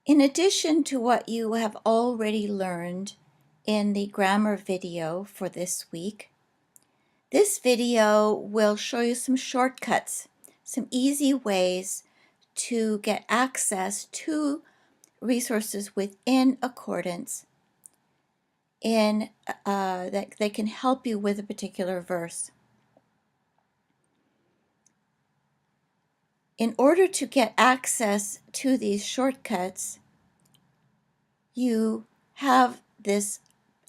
In addition to what you have already learned in the grammar video for this week, this video will show you some shortcuts, some easy ways to get access to resources within Accordance that they can help you with a particular verse. In order to get access to these shortcuts, you have this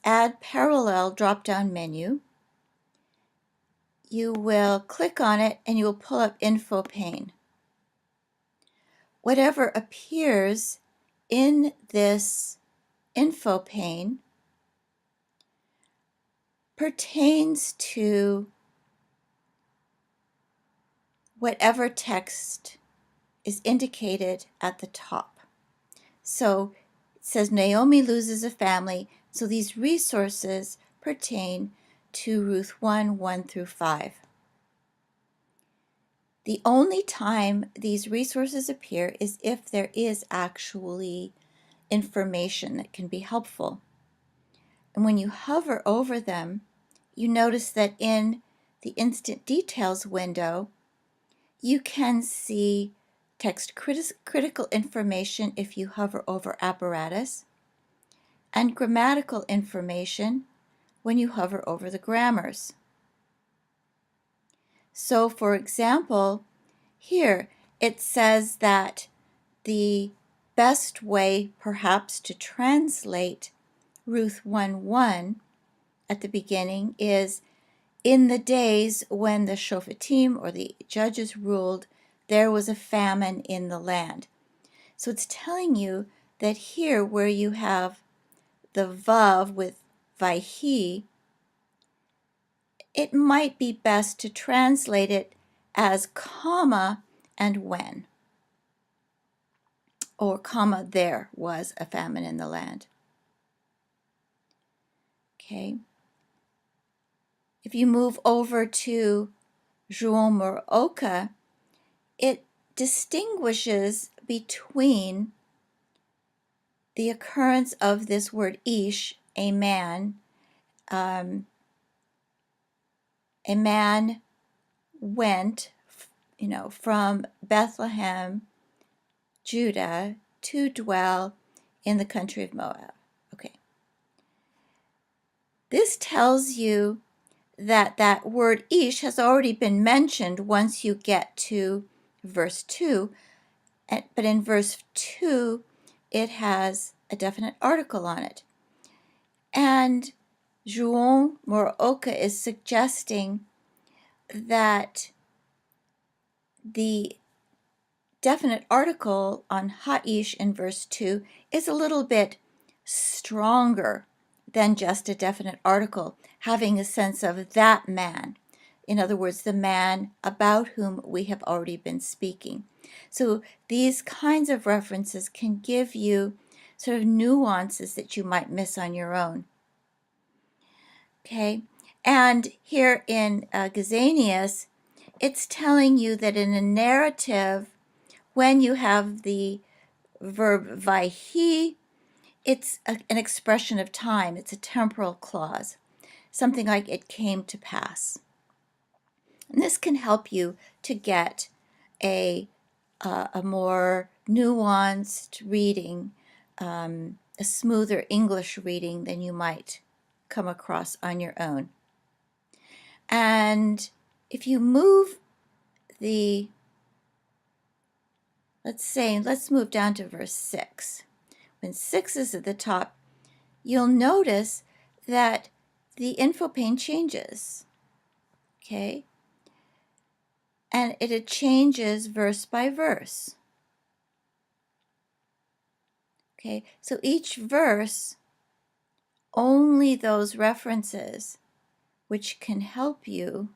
Add Parallel drop-down menu. You will click on it and you will pull up Info pane. Whatever appears in this info pane pertains to whatever text is indicated at the top. So it says Naomi loses a family, so these resources pertain to Ruth 1 through 5. The only time these resources appear is if there is actually information that can be helpful. And when you hover over them, you notice that in the Instant Details window, you can see text critical information if you hover over apparatus, and grammatical information when you hover over the grammars. So for example, here it says that the best way perhaps to translate Ruth 1:1 at the beginning is, in the days when the Shofetim or the judges ruled, there was a famine in the land. So it's telling you that here where you have the Vav with Vayhi, it might be best to translate it as comma and when, or comma there was a famine in the land. Okay. If you move over to Juon Mor-Oka, it distinguishes between the occurrence of this word ish, a man. A man went, from Bethlehem, Judah, to dwell in the country of Moab. Okay. This tells you that that word ish has already been mentioned once you get to verse 2, but in verse 2 it has a definite article on it. And Juon Mor-Oka is suggesting that the definite article on Ha'ish in verse 2 is a little bit stronger than just a definite article, having a sense of that man. In other words, the man about whom we have already been speaking. So these kinds of references can give you sort of nuances that you might miss on your own. Okay, and here in Gesenius, it's telling you that in a narrative, when you have the verb vayhi, it's an expression of time. It's a temporal clause, something like it came to pass. And this can help you to get a more nuanced reading, a smoother English reading than you might come across on your own. And if you move let's move down to verse 6. When 6 is at the top, you'll notice that the info pane changes. Okay? And it changes verse by verse. Okay? So each verse, only those references which can help you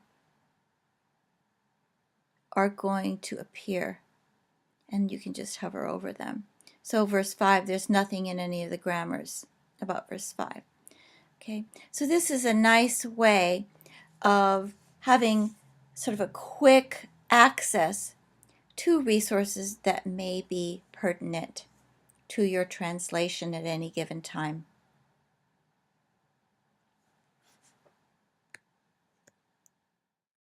are going to appear, and you can just hover over them. So verse 5, there's nothing in any of the grammars about verse 5. Okay, so this is a nice way of having sort of a quick access to resources that may be pertinent to your translation at any given time.